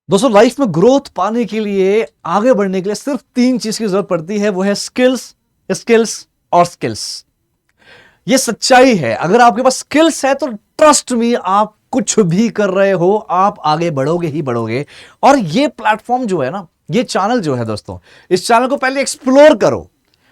दोस्तों लाइफ में ग्रोथ पाने के लिए आगे बढ़ने के लिए सिर्फ तीन चीज की जरूरत पड़ती है। वो है स्किल्स, स्किल्स और स्किल्स। ये सच्चाई है। अगर आपके पास स्किल्स है तो ट्रस्ट मी, आप कुछ भी कर रहे हो आप आगे बढ़ोगे ही बढ़ोगे। और ये प्लेटफॉर्म जो है ना, ये चैनल जो है दोस्तों, इस चैनल को पहले एक्सप्लोर करो,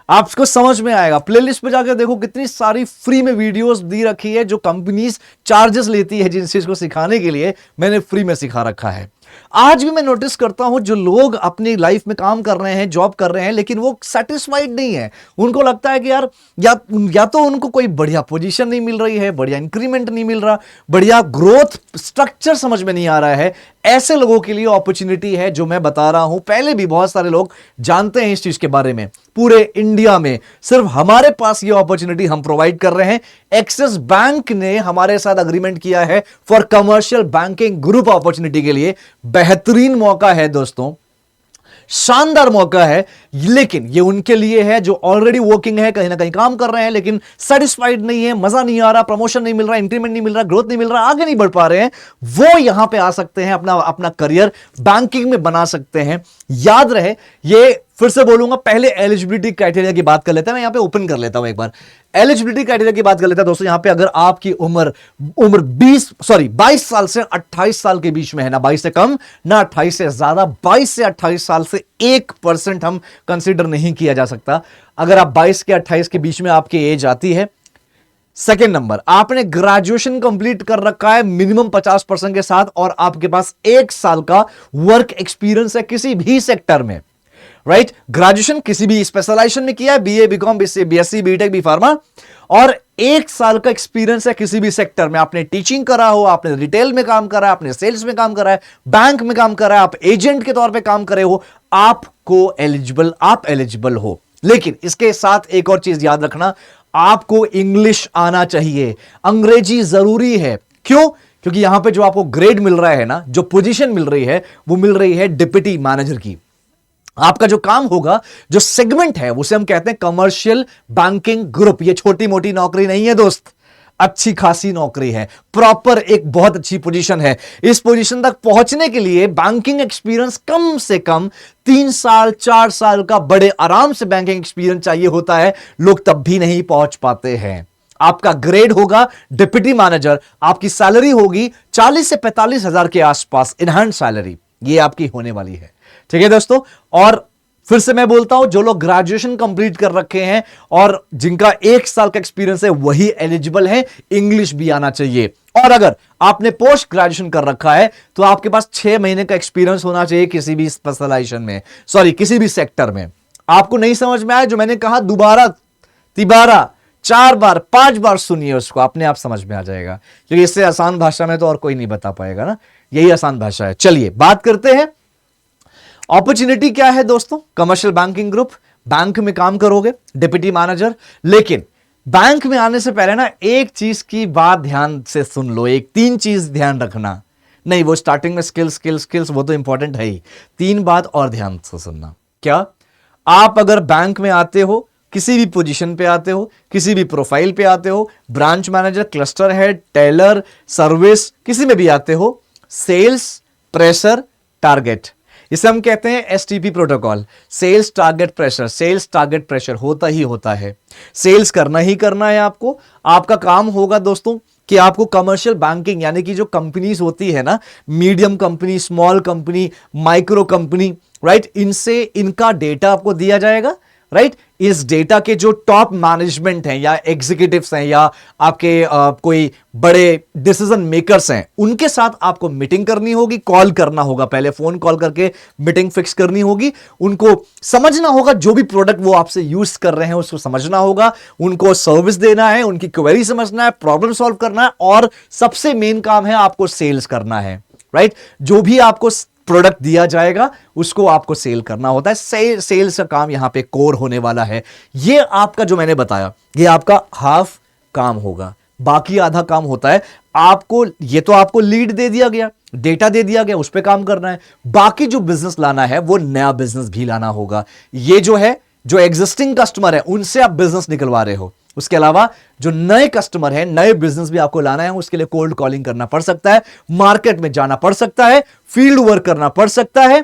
आपको समझ में आएगा। प्लेलिस्ट पे जाकर देखो कितनी सारी फ्री में वीडियोस दी रखी है जो कंपनीज चार्जेस लेती है जिन चीज को सिखाने के लिए, मैंने फ्री में सिखा रखा है। आज भी मैं नोटिस करता हूं जो लोग अपनी लाइफ में काम कर रहे हैं, जॉब कर रहे हैं, लेकिन वो सेटिस्फाइड नहीं है। उनको लगता है कि यार या तो उनको कोई बढ़िया पोजीशन नहीं मिल रही है, बढ़िया इंक्रीमेंट नहीं मिल रहा, बढ़िया ग्रोथ स्ट्रक्चर समझ में नहीं आ रहा है। ऐसे लोगों के लिए अपॉर्चुनिटी है जो मैं बता रहा हूं। पहले भी बहुत सारे लोग जानते हैं इस चीज के बारे में। पूरे इंडिया में सिर्फ हमारे पास ये अपॉर्चुनिटी हम प्रोवाइड कर रहे हैं। एक्सिस बैंक ने हमारे साथ अग्रीमेंट किया है for commercial banking group opportunity के लिए। बेहतरीन मौका है दोस्तों, शानदार मौका है। लेकिन ये उनके लिए है जो ऑलरेडी वर्किंग है, कहीं ना कहीं काम कर रहे हैं, लेकिन सेटिस्फाइड नहीं है, मजा नहीं आ रहा, प्रमोशन नहीं मिल रहा, इंक्रीमेंट नहीं मिल रहा, ग्रोथ नहीं मिल रहा, आगे नहीं बढ़ पा रहे हैं। वो यहां पे आ सकते हैं, अपना अपना करियर बैंकिंग में बना सकते हैं। याद रहे, ये फिर से बोलूंगा, पहले एलिजिबिलिटी क्राइटेरिया की बात कर लेते हैं। मैं यहां पे ओपन कर लेता हूं एक बार, एलिजिबिलिटी क्राइटेरिया की बात कर लेते हैं दोस्तों। यहां पे अगर आपकी उम्र 22 साल से 28 साल के बीच में है, ना 22 से कम ना 28 से ज्यादा, 22 से 28 साल से 1% हम कंसीडर नहीं किया जा सकता। अगर आप 22 के 28 के बीच में आपकी एज आती है। सेकेंड नंबर, आपने ग्रेजुएशन कंप्लीट कर रखा है मिनिमम 50% के साथ, और आपके पास 1 साल का वर्क एक्सपीरियंस है किसी भी सेक्टर में। राइट, ग्रेजुएशन किसी भी स्पेशलाइजेशन में किया है, BA, BCom, BSc, BTech, B pharma, और 1 साल का एक्सपीरियंस है किसी भी सेक्टर में। आपने टीचिंग करा हो, आपने रिटेल में काम करा है, आपने सेल्स में काम करा है, बैंक में काम करा है, आप एजेंट के तौर पे काम करे हो, आप एलिजिबल हो। लेकिन इसके साथ एक और चीज याद रखना, आपको इंग्लिश आना चाहिए, अंग्रेजी जरूरी है। क्यों? क्योंकि यहां पे जो आपको ग्रेड मिल रहा है ना, जो पोजीशन मिल रही है, वो मिल रही है डिप्टी मैनेजर की। आपका जो काम होगा, जो सेगमेंट है, उसे हम कहते हैं कमर्शियल बैंकिंग ग्रुप। ये छोटी मोटी नौकरी नहीं है दोस्त, अच्छी खासी नौकरी है, प्रॉपर एक बहुत अच्छी पोजीशन है। इस पोजीशन तक पहुंचने के लिए बैंकिंग एक्सपीरियंस कम से कम 3 साल 4 साल का बड़े आराम से बैंकिंग एक्सपीरियंस चाहिए होता है। लोग तब भी नहीं पहुंच पाते हैं। आपका ग्रेड होगा डिप्टी मैनेजर, आपकी सैलरी होगी 40 से 45 हजार के आसपास, इनहैंड सैलरी ये आपकी होने वाली है। ठीक है दोस्तों, और फिर से मैं बोलता हूं, जो लोग ग्रेजुएशन कंप्लीट कर रखे हैं और जिनका 1 साल का एक्सपीरियंस है वही एलिजिबल है। इंग्लिश भी आना चाहिए। और अगर आपने पोस्ट ग्रेजुएशन कर रखा है तो आपके पास 6 महीने का एक्सपीरियंस होना चाहिए किसी भी स्पेशलाइजेशन में, किसी भी सेक्टर में। आपको नहीं समझ में आया जो मैंने कहा, दोबारा, तिबारा, 4 बार 5 बार सुनिए, उसको अपने आप समझ में आ जाएगा। क्योंकि इससे आसान भाषा में तो और कोई नहीं बता पाएगा ना, यही आसान भाषा है। चलिए बात करते हैं अपॉर्चुनिटी क्या है दोस्तों। कमर्शियल बैंकिंग ग्रुप, बैंक में काम करोगे, डिप्टी मैनेजर। लेकिन बैंक में आने से पहले ना एक चीज की बात ध्यान से सुन लो, 3 चीज ध्यान रखना। नहीं, वो स्टार्टिंग में स्किल्स वो तो इंपॉर्टेंट है ही, 3 बात और ध्यान से सुनना। क्या? आप अगर बैंक में आते हो, किसी भी पोजीशन पे आते हो, किसी भी प्रोफाइल पे आते हो, branch manager, cluster head, teller, service, किसी में भी आते हो, सेल्स, प्रेशर, टारगेट, इसे हम कहते हैं STP protocol. Sales target pressure, sales target pressure होता ही होता है। सेल्स करना ही करना है आपको। आपका काम होगा दोस्तों कि आपको कमर्शियल बैंकिंग, यानी कि जो कंपनीज होती है ना, medium company, small company, micro company, right, इनसे इनका डेटा आपको दिया जाएगा। राइट, इस डेटा के जो टॉप मैनेजमेंट हैं या एग्जीक्यूटिव्स हैं या आपके कोई बड़े डिसीजन मेकर्स हैं, उनके साथ आपको मीटिंग करनी होगी, कॉल करना होगा, पहले फोन कॉल करके मीटिंग फिक्स करनी होगी। उनको समझना होगा, जो भी प्रोडक्ट वो आपसे यूज कर रहे हैं उसको समझना होगा, उनको सर्विस देना है, उनकी क्वेरी समझना है, प्रॉब्लम सॉल्व करना है, और सबसे मेन काम है आपको सेल्स करना है। राइट, जो भी आपको प्रोडक्ट दिया जाएगा उसको आपको सेल करना होता है। सेल्स का काम यहां पे कोर होने वाला है। ये आपका जो मैंने बताया, ये आपका हाफ काम होगा, बाकी आधा काम होता है आपको। ये तो आपको लीड दे दिया गया, डेटा दे दिया गया, उस पर काम करना है। बाकी जो बिजनेस लाना है वो नया बिजनेस भी लाना होगा। ये जो है, जो एग्जिस्टिंग कस्टमर है उनसे आप बिजनेस निकलवा रहे हो, उसके अलावा जो नए कस्टमर है, नए बिजनेस भी आपको लाना है, उसके लिए कोल्ड कॉलिंग करना पड़ सकता है, मार्केट में जाना पड़ सकता है, फील्ड वर्क करना पड़ सकता है,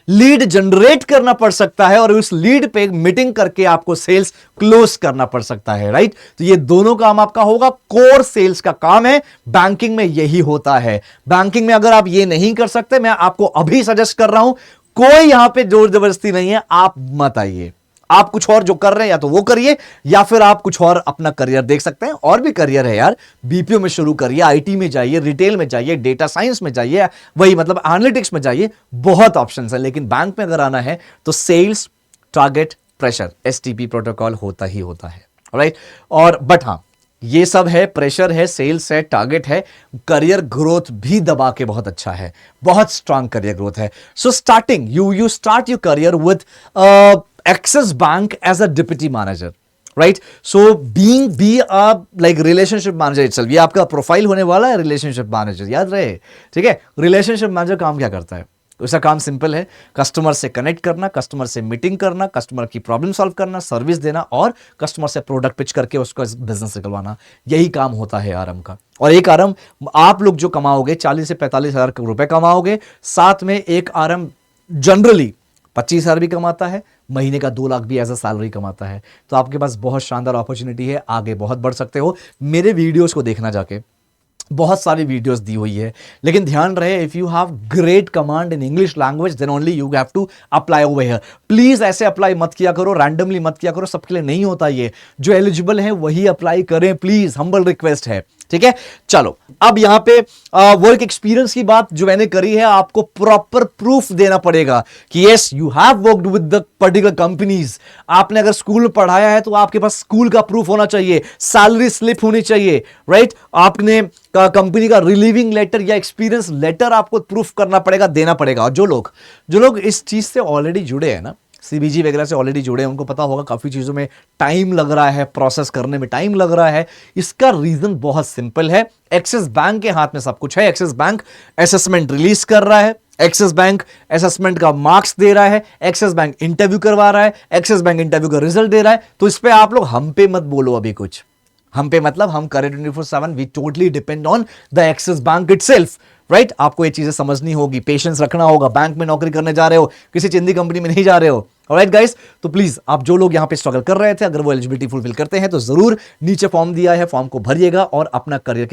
लीड जनरेट करना पड़ सकता है, और उस लीड पे मीटिंग करके आपको सेल्स क्लोज करना पड़ सकता है, राइट। तो ये दोनों काम आपका होगा, कोर सेल्स का काम है, बैंकिंग में यही होता है। बैंकिंग में अगर आप ये नहीं कर सकते, मैं आपको अभी सजेस्ट कर रहा हूं, कोई यहां पे जोर जबरदस्ती नहीं है, आप मत आइए। आप कुछ और जो कर रहे हैं या तो वो करिए, या फिर आप कुछ और अपना करियर देख सकते हैं। और भी करियर है यार, बीपीओ में शुरू करिए, आईटी में जाइए, रिटेल में जाइए, डेटा साइंस में जाइए, वही मतलब एनालिटिक्स में जाइए, बहुत ऑप्शंस है। लेकिन बैंक में अगर आना है तो sales, target, pressure, STP protocol होता ही होता है, राइट। और बट हाँ, ये सब है, प्रेशर है, सेल्स है, टारगेट है, करियर ग्रोथ भी दबा के बहुत अच्छा है, बहुत स्ट्रांग करियर ग्रोथ है। So starting you start your career with Axis Bank as a deputy manager, right? So be a like relationship manager itself. ये आपका प्रोफाइल होने वाला है, रिलेशनशिप मैनेजर, याद रहे, ठीक है। रिलेशनशिप मैनेजर काम क्या करता है? उसका काम सिंपल है, कस्टमर से कनेक्ट करना, कस्टमर से मीटिंग करना, कस्टमर की प्रॉब्लम सॉल्व करना, सर्विस देना, और कस्टमर से प्रोडक्ट पिच करके उसका बिजनेस निकलवाना। यही काम होता है आरएम का। और एक आरएम आप लोग जो कमाओगे 40 से 45 हजार रुपए कमाओगे, साथ में एक आरएम जनरली 25,000 भी कमाता है, महीने का 2 लाख भी एज अ सैलरी कमाता है। तो आपके पास बहुत शानदार अपॉर्चुनिटी है, आगे बहुत बढ़ सकते हो। मेरे वीडियोस को देखना जाके, बहुत सारी वीडियोस दी हुई है, लेकिन ध्यान रहे, if you have great command in English language then only you have to apply over here. Please ऐसे अप्लाई मत किया करो, रैंडमली मत किया करो, सबके लिए नहीं होता ये। जो एलिजिबल है वही अप्लाई करें, प्लीज, हम्बल रिक्वेस्ट है, ठीक है। चलो, अब यहां पे वर्क एक्सपीरियंस की बात जो मैंने करी है, आपको प्रॉपर प्रूफ देना पड़ेगा कि yes you have worked with the particular companies. आपने अगर स्कूल में पढ़ाया है तो आपके पास स्कूल का प्रूफ होना चाहिए, सैलरी स्लिप होनी चाहिए, राइट। आपने कंपनी का रिलीविंग लेटर या एक्सपीरियंस लेटर आपको प्रूफ करना पड़ेगा, देना पड़ेगा। और जो लोग इस चीज से ऑलरेडी जुड़े हैं ना, सीबीजी वगैरह से ऑलरेडी जुड़े हैं, उनको पता होगा काफी चीजों में टाइम लग रहा है, प्रोसेस करने में टाइम लग रहा है। इसका रीजन बहुत सिंपल है, एक्सिस बैंक के हाथ में सब कुछ है। एक्सिस बैंक असेसमेंट रिलीज कर रहा है, एक्सिस बैंक असेसमेंट का मार्क्स दे रहा है, एक्सिस बैंक इंटरव्यू करवा रहा है, एक्सिस बैंक इंटरव्यू का रिजल्ट दे रहा है। तो इस पे आप लोग हम पे मत बोलो अभी कुछ। हम पे मतलब हम करें 24/7, we totally depend on the Axis Bank itself, right. आपको ये चीजें समझनी होगी, पेशेंस रखना होगा। बैंक में नौकरी करने जा रहे हो, किसी चिंदी कंपनी में नहीं जा रहे हो, ऑलराइट गाइस। तो प्लीज, आप जो लोग यहां पे स्ट्रगल कर रहे थे, अगर वो एलिजिबिलिटी फुलफिल करते हैं तो जरूर नीचे फॉर्म दिया है, फॉर्म को भरिएगा और अपना करियर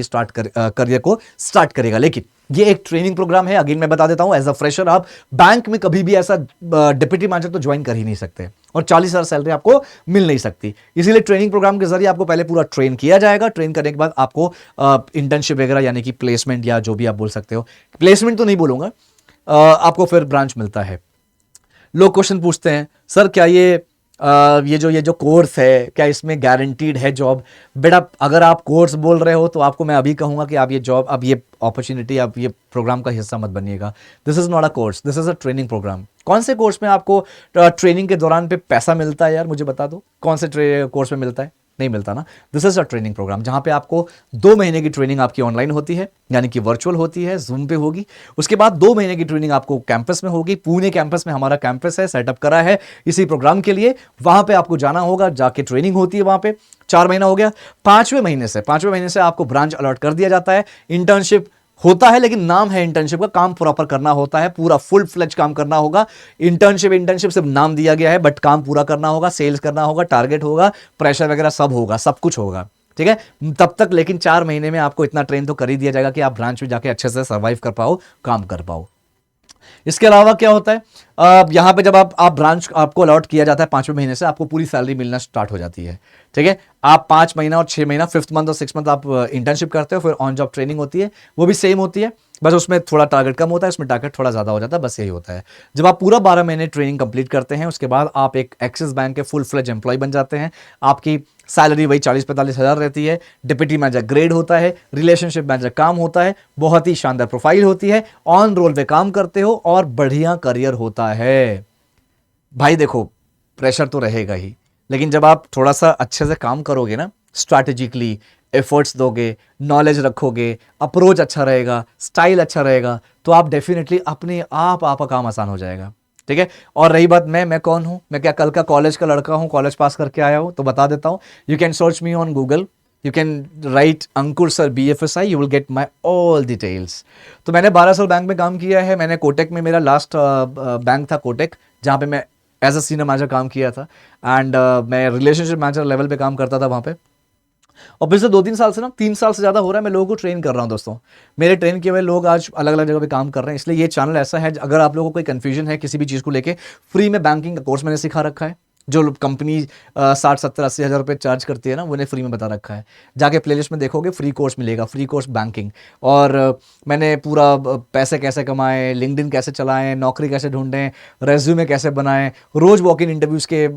को स्टार्ट करेगा। लेकिन ये एक ट्रेनिंग प्रोग्राम है, अगेन मैं बता देता हूं, एज अ फ्रेशर आप बैंक में कभी भी ऐसा डिप्टी मैनेजर तो ज्वाइन कर ही नहीं सकते, और 40,000 सैलरी आपको मिल नहीं सकती। इसीलिए ट्रेनिंग प्रोग्राम के जरिए आपको पहले पूरा ट्रेन किया जाएगा। ट्रेन करने के बाद आपको इंटर्नशिप वगैरह, यानी कि प्लेसमेंट या जो भी आप बोल सकते हो, प्लेसमेंट तो नहीं बोलूंगा, आपको फिर ब्रांच मिलता है। लोग क्वेश्चन पूछते हैं, सर क्या ये जो कोर्स है, क्या इसमें गारंटीड है जॉब? बेटा, अगर आप कोर्स बोल रहे हो तो आपको मैं अभी कहूंगा कि आप ये जॉब, अब ये अपॉर्चुनिटी, आप ये प्रोग्राम का हिस्सा मत बनिएगा। This is not a course, this is a training program. कौन से कोर्स में आपको ट्रेनिंग के दौरान पे पैसा मिलता है यार, मुझे बता दो, कौन से कोर्स में मिलता है? नहीं मिलता ना। This is a training program, जहां पे आपको 2 महीने की ट्रेनिंग आपकी ऑनलाइन होती है, यानी कि वर्चुअल होती है, जूम पे होगी। उसके बाद 2 महीने की ट्रेनिंग आपको कैंपस में होगी। पुणे कैंपस में हमारा कैंपस है, सेटअप करा है इसी प्रोग्राम के लिए। वहां पे आपको जाना होगा, जाके ट्रेनिंग होती है वहां पे। 4 महीना हो गया। 5वें महीने से आपको ब्रांच अलॉट कर दिया जाता है। इंटर्नशिप होता है, लेकिन नाम है इंटर्नशिप का, काम प्रॉपर करना होता है, पूरा फुल फ्लेज काम करना होगा। इंटर्नशिप सिर्फ नाम दिया गया है, बट काम पूरा करना होगा, सेल्स करना होगा, टारगेट होगा, प्रेशर वगैरह सब होगा, सब कुछ होगा, ठीक है। तब तक लेकिन 4 महीने में आपको इतना ट्रेन तो कर ही दिया जाएगा कि आप ब्रांच में जाके अच्छे से सर्वाइव कर पाओ, काम कर पाओ। इसके अलावा क्या होता है, यहां पे जब आप ब्रांच आपको अलॉट किया जाता है 5वें महीने से, आपको पूरी सैलरी मिलना स्टार्ट हो जाती है, ठीक है। आप 5 महीना और 6 महीना, 5th मंथ और 6th मंथ आप इंटर्नशिप करते हो, फिर ऑन जॉब ट्रेनिंग होती है, वो भी सेम होती है, बस उसमें थोड़ा टारगेट कम होता है, उसमें टारगेट थोड़ा ज्यादा हो जाता है, बस यही होता है। जब आप पूरा 12 महीने ट्रेनिंग कंप्लीट करते हैं, उसके बाद आप एक एक्सिस बैंक के फुल फ्लेज एम्प्लॉय बन जाते हैं। आपकी सैलरी वही 40-45 हजार रहती है। डिप्टी मैनेजर ग्रेड होता है, रिलेशनशिप मैनेजर काम होता है, बहुत ही शानदार प्रोफाइल होती है, ऑन रोल पे काम करते हो और बढ़िया करियर होता है। भाई देखो, प्रेशर तो रहेगा ही, लेकिन जब आप थोड़ा सा अच्छे से काम करोगे ना, स्ट्रैटेजिकली एफर्ट्स दोगे, नॉलेज रखोगे, अप्रोच अच्छा रहेगा, स्टाइल अच्छा रहेगा, तो आप डेफिनेटली अपने आप आपका काम आसान हो जाएगा। ठीक है। और रही बात मैं कौन हूं, मैं क्या कल का कॉलेज का लड़का हूं, कॉलेज पास करके आया हूं, तो बता देता हूं, you can search me on Google, you can write Ankur sir BFSI, you will get my all details. तो मैंने 12 साल बैंक में काम किया है। मैंने कोटेक में, मेरा लास्ट बैंक था कोटेक, जहाँ पे मैं एज अ सीनियर मैनेजर काम किया था। एंड मैं रिलेशनशिप मैनेजर लेवल पे काम करता था वहाँ पे। और पिछले 2-3 साल से ना, 3 साल से ज़्यादा हो रहा है, मैं लोगों को ट्रेन कर रहा हूँ दोस्तों। मेरे ट्रेन किए हुए लोग आज अलग अलग जगह पे काम कर रहे हैं। इसलिए ये चैनल ऐसा है, अगर आप लोगों को कोई कंफ्यूजन है किसी भी चीज़ को लेके, फ्री में बैंकिंग का कोर्स मैंने सिखा रखा है। जो कंपनी 60-70-80 हज़ार रुपये चार्ज करती है ना, उन्हें फ्री में बता रखा है। जाके प्लेलिस्ट में देखोगे, फ्री कोर्स मिलेगा, फ्री कोर्स बैंकिंग। और मैंने पूरा पैसे कैसे कमाएं, लिंक्डइन कैसे चलाएं, नौकरी कैसे ढूंढें, रेज्यूमे कैसे बनाएं, रोज वॉक इन इंटरव्यूज़ के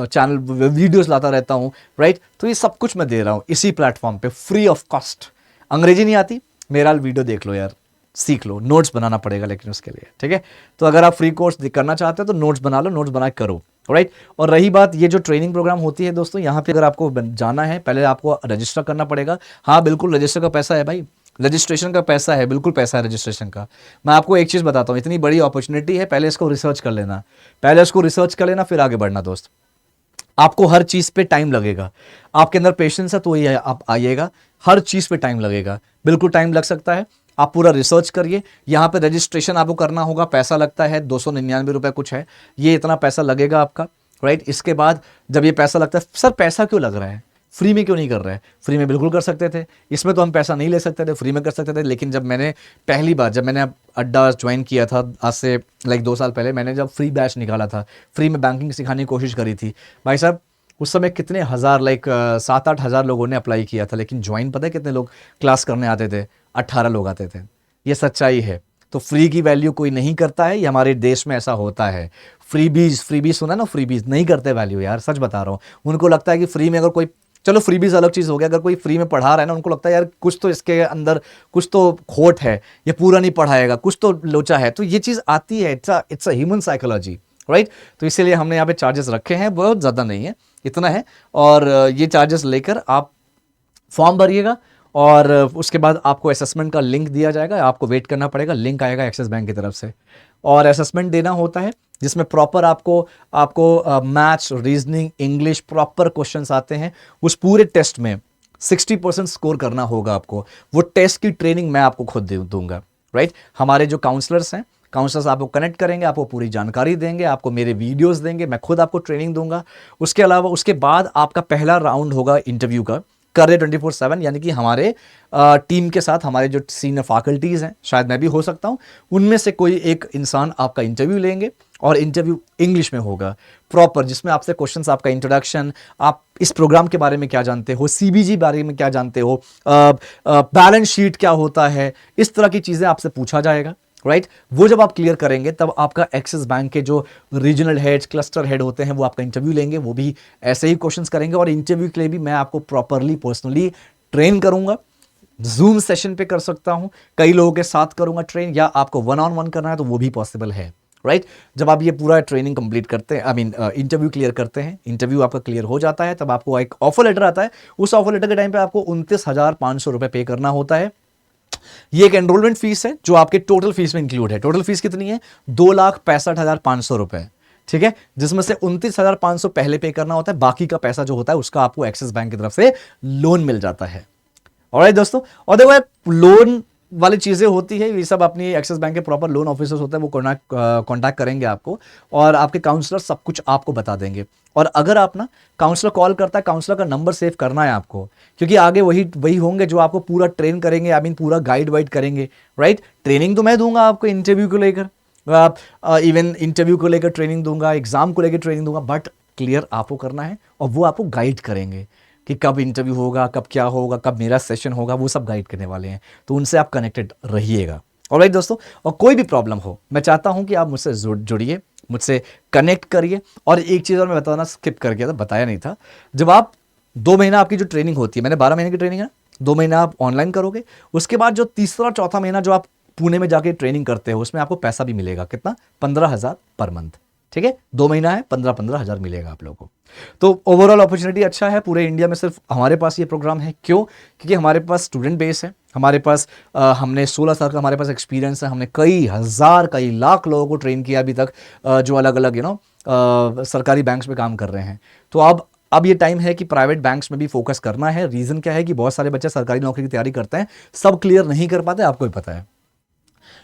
चैनल वीडियोस लाता रहता हूं, राइट। तो ये सब कुछ मैं दे रहा हूं इसी प्लेटफॉर्म पे, फ्री ऑफ कॉस्ट। अंग्रेजी नहीं आती, मेरा वीडियो देख लो यार, सीख लो। नोट्स बनाना पड़ेगा लेकिन उसके लिए, ठीक है। तो अगर आप फ्री कोर्स करना चाहते हो तो नोट्स बना लो, नोट्स बना के करो, राइट। और रही बात ये जो ट्रेनिंग प्रोग्राम होती है दोस्तों, यहाँ पे अगर आपको जाना है, पहले आपको रजिस्टर करना पड़ेगा। हाँ बिल्कुल, रजिस्टर का पैसा है भाई, रजिस्ट्रेशन का पैसा है, बिल्कुल पैसा है रजिस्ट्रेशन का। मैं आपको एक चीज़ बताता हूँ, इतनी बड़ी अपॉर्चुनिटी है, पहले इसको रिसर्च कर लेना, पहले इसको रिसर्च कर लेना, फिर आगे बढ़ना दोस्त। आपको हर चीज़ पे टाइम लगेगा, आपके अंदर पेशेंस है तो ही आप आइएगा। हर चीज़ पे टाइम लगेगा, बिल्कुल टाइम लग सकता है। आप पूरा रिसर्च करिए। यहाँ पे रजिस्ट्रेशन आपको करना होगा, पैसा लगता है 299 रुपये कुछ है, ये इतना पैसा लगेगा आपका, राइट। इसके बाद जब ये पैसा लगता है, सर पैसा क्यों लग रहा है, फ्री में क्यों नहीं कर रहे हैं? फ्री में बिल्कुल कर सकते थे, इसमें तो हम पैसा नहीं ले सकते थे, फ्री में कर सकते थे। लेकिन जब मैंने पहली बार, जब मैंने अड्डा ज्वाइन किया था आज से 2 साल पहले, मैंने जब फ्री बैच निकाला था, फ्री में बैंकिंग सिखाने की कोशिश करी थी, भाई साहब उस समय कितने हज़ार 7-8 हज़ार लोगों ने अप्लाई किया था, लेकिन ज्वाइन पता है कितने लोग क्लास करने आते थे? 18 लोग आते थे। ये सच्चाई है। तो फ्री की वैल्यू कोई नहीं करता है, ये हमारे देश में ऐसा होता है। फ्रीबीज सुना ना, फ्रीबीज नहीं करते वैल्यू यार, सच बता रहा हूँ। उनको लगता है कि फ्री में अगर कोई, चलो फ्रीबीज अलग चीज़ हो गया, अगर कोई फ्री में पढ़ा रहा है ना, उनको लगता है यार कुछ तो इसके अंदर कुछ तो खोट है, ये पूरा नहीं पढ़ाएगा, कुछ तो लोचा है। तो ये चीज़ आती है, it's a human psychology, right. तो इसीलिए हमने यहाँ पे चार्जेस रखे हैं, बहुत ज़्यादा नहीं है, इतना है। और ये चार्जेस लेकर आप फॉर्म भरिएगा, और उसके बाद आपको असेसमेंट का लिंक दिया जाएगा, आपको वेट करना पड़ेगा, लिंक आएगा एक्सिस बैंक की तरफ से। और असेसमेंट देना होता है जिसमें प्रॉपर आपको maths, reasoning, English proper questions आते हैं। उस पूरे टेस्ट में 60% स्कोर करना होगा आपको। वो टेस्ट की ट्रेनिंग मैं आपको खुद दूंगा, राइट। हमारे जो काउंसलर्स हैं, काउंसलर्स आपको कनेक्ट करेंगे, आपको पूरी जानकारी देंगे, आपको मेरे वीडियोस देंगे, मैं खुद आपको ट्रेनिंग दूंगा। उसके अलावा उसके बाद आपका पहला राउंड होगा इंटरव्यू का, करियर 24/7, यानी कि हमारे टीम के साथ हमारे जो सीनियर फैकल्टीज़ हैं, शायद मैं भी हो सकता हूं, उनमें से कोई एक इंसान आपका इंटरव्यू लेंगे। और इंटरव्यू इंग्लिश में होगा प्रॉपर, जिसमें आपसे क्वेश्चंस, आपका इंट्रोडक्शन, आप इस प्रोग्राम के बारे में क्या जानते हो, CBG बारे में क्या जानते हो, बैलेंस शीट क्या होता है, इस तरह की चीज़ें आपसे पूछा जाएगा, राइट। वो जब आप क्लियर करेंगे तब आपका एक्सिस बैंक के जो रीजनल हेड्स, क्लस्टर हेड होते हैं, वो आपका इंटरव्यू लेंगे, वो भी ऐसे ही क्वेश्चंस करेंगे। और इंटरव्यू के लिए भी मैं आपको प्रॉपरली पर्सनली ट्रेन करूंगा। जूम सेशन पे कर सकता हूं, कई लोगों के साथ करूंगा ट्रेन, या आपको 1-on-1 करना है तो वो भी पॉसिबल है, राइट। जब आप ये पूरा ट्रेनिंग कंप्लीट करते हैं, इंटरव्यू क्लियर करते हैं, इंटरव्यू आपका क्लियर हो जाता है, तब आपको एक ऑफर लेटर आता है। उस ऑफर लेटर के टाइम पे आपको 29,500 रुपए पे करना होता है। ये एक एनरोलमेंट फीस है जो आपके टोटल फीस में इंक्लूड है। टोटल फीस कितनी है? 2,65,500 रुपए, ठीक है। जिसमें से 29,500 पहले पे करना होता है, बाकी का पैसा जो होता है उसका आपको एक्सिस बैंक की तरफ से लोन मिल जाता है। ऑलराइट दोस्तों, और देखो लोन वाली चीजें होती है, ये सब अपनी एक्सिस बैंक के प्रॉपर लोन ऑफिसर्स होते हैं, वो कॉन्टैक्ट करेंगे आपको, और आपके काउंसलर सब कुछ आपको बता देंगे। और अगर आप ना, काउंसलर कॉल करता है, काउंसलर का नंबर सेव करना है आपको, क्योंकि आगे वही होंगे जो आपको पूरा ट्रेन करेंगे, पूरा गाइड वाइड करेंगे, राइट। ट्रेनिंग तो मैं दूंगा आपको इंटरव्यू को लेकर, इवन इंटरव्यू को लेकर ट्रेनिंग दूंगा, एग्जाम को लेकर ट्रेनिंग दूंगा, बट क्लियर आपको करना है, और वो आपको गाइड करेंगे कि कब इंटरव्यू होगा, कब क्या होगा, कब मेरा सेशन होगा, वो सब गाइड करने वाले हैं। तो उनसे आप कनेक्टेड रहिएगा, ऑलराइट दोस्तों। और कोई भी प्रॉब्लम हो, मैं चाहता हूं कि आप मुझसे जुड़िए, मुझसे कनेक्ट करिए। और एक चीज़ और मैं बताना स्किप कर गया था, बताया नहीं था, जब आप 2 महीना आपकी जो ट्रेनिंग होती है, मैंने 12 महीने की ट्रेनिंग है, 2 महीना आप ऑनलाइन करोगे, उसके बाद जो तीसरा चौथा महीना जो आप पुणे में जाके ट्रेनिंग करते हो, उसमें आपको पैसा भी मिलेगा। कितना? 15,000 पर मंथ, ठीक है। 2 महीना है, 15-15 हज़ार मिलेगा आप लोगों को। तो ओवरऑल अपॉर्चुनिटी अच्छा है, पूरे इंडिया में सिर्फ हमारे पास ये प्रोग्राम है। क्यों? क्योंकि हमारे पास स्टूडेंट बेस है, हमारे पास हमने 16 साल का हमारे पास एक्सपीरियंस है, हमने कई हज़ार कई लाख लोगों को ट्रेन किया अभी तक, जो अलग अलग सरकारी बैंक्स में काम कर रहे हैं। तो अब ये टाइम है कि प्राइवेट बैंक्स में भी फोकस करना है। रीज़न क्या है कि बहुत सारे बच्चे सरकारी नौकरी की तैयारी करते हैं, सब क्लियर नहीं कर पाते, आपको भी पता है।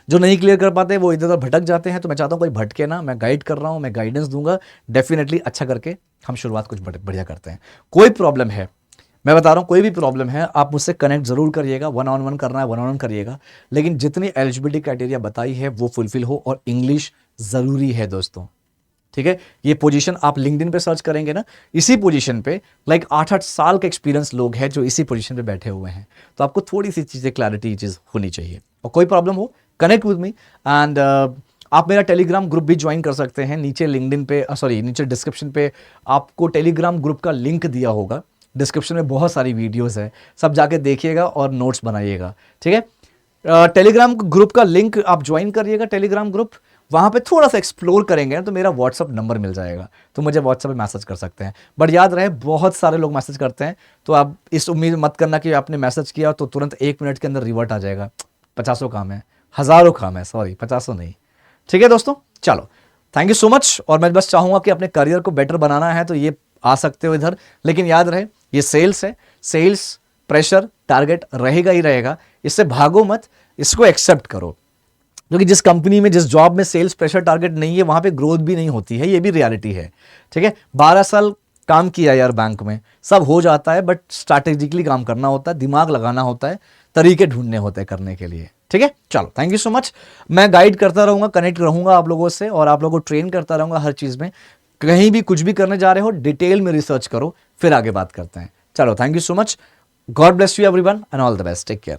जो नहीं क्लियर कर पाते वो इधर उधर भटक जाते हैं। तो मैं चाहता हूँ कोई भटके ना, मैं गाइड कर रहा हूँ, मैं गाइडेंस दूंगा, डेफिनेटली अच्छा करके हम शुरुआत कुछ बढ़िया करते हैं। कोई प्रॉब्लम है, मैं बता रहा हूँ, कोई भी प्रॉब्लम है आप मुझसे कनेक्ट जरूर करिएगा, वन ऑन वन करना है वन ऑन वन करिएगा, लेकिन जितनी एलिजिबिलिटी क्राइटेरिया बताई है वो फुलफिल हो, और इंग्लिश ज़रूरी है दोस्तों, ठीक है। ये पोजीशन आप लिंक्डइन पे सर्च करेंगे ना, इसी पोजीशन पे लाइक 8-8 साल के एक्सपीरियंस लोग हैं जो इसी पोजीशन पे बैठे हुए हैं। तो आपको थोड़ी सी चीज़ें क्लैरिटी चीज़ होनी चाहिए, और कोई प्रॉब्लम हो कनेक्ट विद मी, एंड आप मेरा टेलीग्राम ग्रुप भी ज्वाइन कर सकते हैं। नीचे लिंक्डइन पे नीचे डिस्क्रिप्शन पे आपको टेलीग्राम ग्रुप का लिंक दिया होगा, डिस्क्रिप्शन में बहुत सारी वीडियोस है, सब जाके देखिएगा और नोट्स बनाइएगा, ठीक है। टेलीग्राम ग्रुप का लिंक आप ज्वाइन करिएगा, टेलीग्राम ग्रुप, वहाँ पे थोड़ा सा एक्सप्लोर करेंगे ना तो मेरा व्हाट्सअप नंबर मिल जाएगा, तो मुझे व्हाट्सअप पे मैसेज कर सकते हैं। बट याद रहे बहुत सारे लोग मैसेज करते हैं, तो आप इस उम्मीद मत करना कि आपने मैसेज किया तो तुरंत 1 मिनट के अंदर रिवर्ट आ जाएगा। 50 काम है, हज़ारों काम है, सॉरी 50 नहीं, ठीक है दोस्तों। चलो थैंक यू सो मच, और मैं बस चाहूँगा कि अपने करियर को बेटर बनाना है तो ये आ सकते हो इधर, लेकिन याद रहे ये सेल्स है, सेल्स प्रेशर टारगेट रहेगा ही रहेगा, इससे भागो मत, इसको एक्सेप्ट करो, क्योंकि जिस कंपनी में जिस जॉब में सेल्स प्रेशर टारगेट नहीं है वहां पे ग्रोथ भी नहीं होती है, ये भी रियलिटी है, ठीक है। 12 साल काम किया यार बैंक में, सब हो जाता है, बट स्ट्रैटेजिकली काम करना होता है, दिमाग लगाना होता है, तरीके ढूंढने होते हैं करने के लिए, ठीक है। चलो थैंक यू सो मच, मैं गाइड करता रहूंगा, कनेक्ट रहूंगा आप लोगों से, और आप लोगों को ट्रेन करता रहूंगा हर चीज़ में। कहीं भी कुछ भी करने जा रहे हो डिटेल में रिसर्च करो, फिर आगे बात करते हैं। चलो thank you so much, God bless you everyone and all the best, take care.